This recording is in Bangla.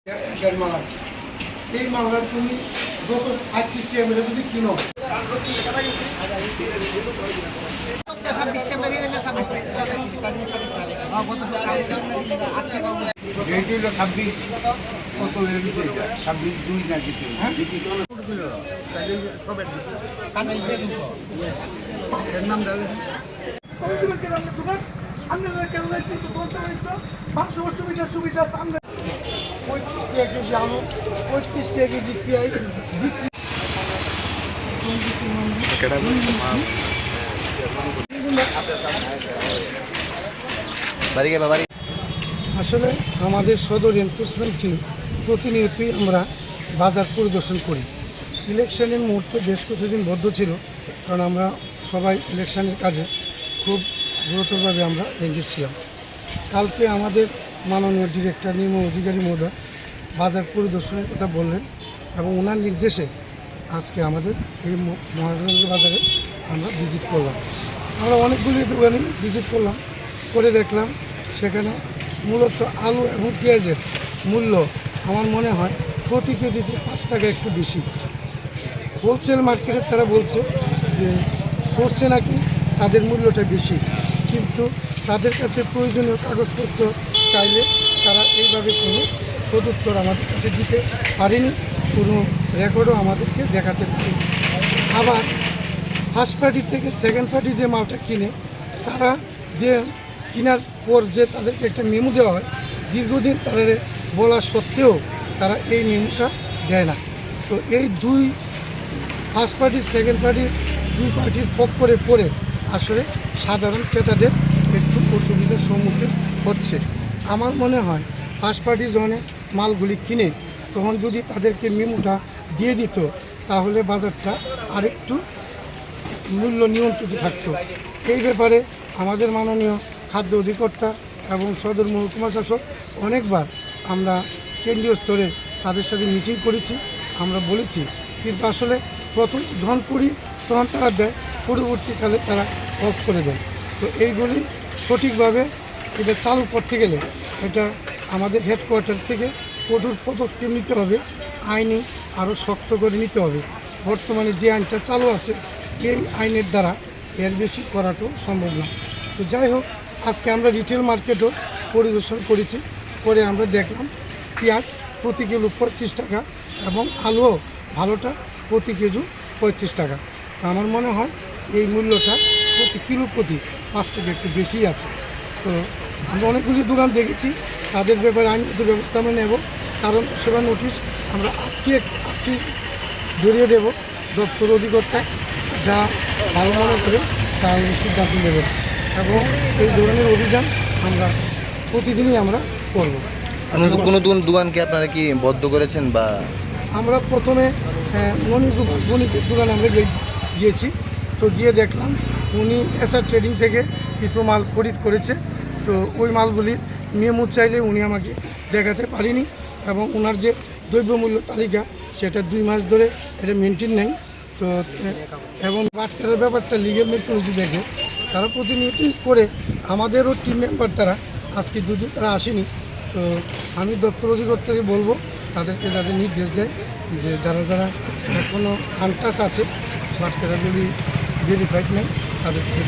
মাল আছে, এই মালটা তুমি যত 25 টাকা মেরে যদি কিনো কত 26 2 না কিছু সুবিধা 35 টাকা কেজি আলু, 35 টাকা কেজি পেঁয়াজ বিক্রি। আসলে আমাদের সদর এনফোর্সমেন্ট টিম প্রতিনিয়তই আমরা বাজার পরিদর্শন করি। ইলেকশনের মুহূর্তে বেশ কিছুদিন বদ্ধ ছিল, কারণ আমরা সবাই ইলেকশনের কাজে খুব গুরুতরভাবে আমরা এগিয়ে ছিলাম। কালকে আমাদের মাননীয় ডিরেক্টর নির্মল অধিকারী মহোদয় বাজার পরিদর্শনের কথা বললেন এবং ওনার নির্দেশে আজকে আমাদের এই মহারাজগঞ্জ বাজারে আমরা ভিজিট করলাম। আমরা অনেকগুলি দোকানে ভিজিট করলাম, করে দেখলাম সেখানে মূলত আলু এবং পেঁয়াজের মূল্য আমার মনে হয় প্রতি কেজিতে 5 টাকা একটু বেশি। হোলসেল মার্কেটে তারা বলছে যে সোর্সে নাকি তাদের মূল্যটা বেশি, কিন্তু তাদের কাছে প্রয়োজনীয় কাগজপত্র চাইলে তারা এইভাবে কোনো সদুত্তর আমাদের কাছে দিতে পারেনি, কোনো রেকর্ডও আমাদেরকে দেখাতে পারেনি। আবার ফার্স্ট পার্টি থেকে সেকেন্ড পার্টি যে মালটা কিনে তারা যে কেনার পর যে তাদেরকে একটা মেমো দেওয়া হয়, দীর্ঘদিন তাদের বলা সত্ত্বেও তারা এই মেমোটা দেয় না। তো এই দুই ফার্স্ট পার্টি সেকেন্ড পার্টি দুই পার্টির পক্ষে পড়ে আসলে সাধারণ ক্রেতাদের একটু অসুবিধার সম্মুখীন হচ্ছে। আমার মনে হয় ফার্স্ট পার্টি যখন মালগুলি কিনে তখন যদি তাদেরকে মেমোটা দিয়ে দিত তাহলে বাজারটা আরেকটু মূল্য নিয়ন্ত্রিত থাকতো। এই ব্যাপারে আমাদের মাননীয় খাদ্য অধিকর্তা এবং সদর মহকুমা শাসক অনেকবার আমরা কেন্দ্রীয় স্তরে তাদের সাথে মিটিং করেছি, আমরা বলেছি, কিন্তু আসলে প্রথম যখন করি তখন তারা দেয়, পরবর্তীকালে তারা অফ করে দেয়। তো এইগুলি সঠিকভাবে এটা চালু করতে গেলে এটা আমাদের হেডকোয়ার্টার থেকে কঠোর পদক্ষেপ নিতে হবে, আইনি আরও শক্ত করে নিতে হবে। বর্তমানে যে আইনটা চালু আছে এই আইনের দ্বারা এর বেশি করাটাও সম্ভব না। তো যাই হোক, আজকে আমরা রিটেল মার্কেটও পরিদর্শন করেছি, করে আমরা দেখলাম পেঁয়াজ প্রতি কিলো 25 টাকা এবং আলুও ভালোটা প্রতি কেজি 35 টাকা। তো আমার মনে হয় এই মূল্যটা প্রতি কিলো প্রতি 5 টাকা একটু বেশি আছে। তো আমরা অনেকগুলি দোকান দেখেছি, তাদের ব্যাপারে আইনগত ব্যবস্থা আমরা নেব, কারণ সেবা নোটিশ আমরা আজকে ধরিয়ে দেব দপ্তর অধিকর্তা, যা ভালো মনে করে তা সিদ্ধান্ত নেব এবং এই ধরনের অভিযান আমরা প্রতিদিনই আমরা করব। কোনো দোকানকে আপনারা কি বদ্ধ করেছেন? বা আমরা প্রথমে গণিতের দোকানে আমরা গিয়েছি, তো গিয়ে দেখলাম উনি এসআর ট্রেডিং থেকে কিছু মাল খরিদ করেছে। তো ওই মালগুলির মেমো চাইলে উনি আমাকে দেখাতে পারেনি এবং ওনার যে দ্রব্যমূল্য তালিকা সেটা 2 মাস ধরে এটা মেনটেন নেই। তো এবং বাটকারের ব্যাপারটা লিগেল মেট্রোলজি দেখে তারা প্রতিনিয়তই করে, আমাদেরও টিম মেম্বার তারা আজকে দুদিন তারা আসেনি। তো আমি দপ্তর অধিকর্তাকে বলবো তাদেরকে যাদের নির্দেশ দেয় যে যারা যারা কোনো আনটাস আছে বাটকারাগুলি ভেরিফাইড নেই তাদেরকে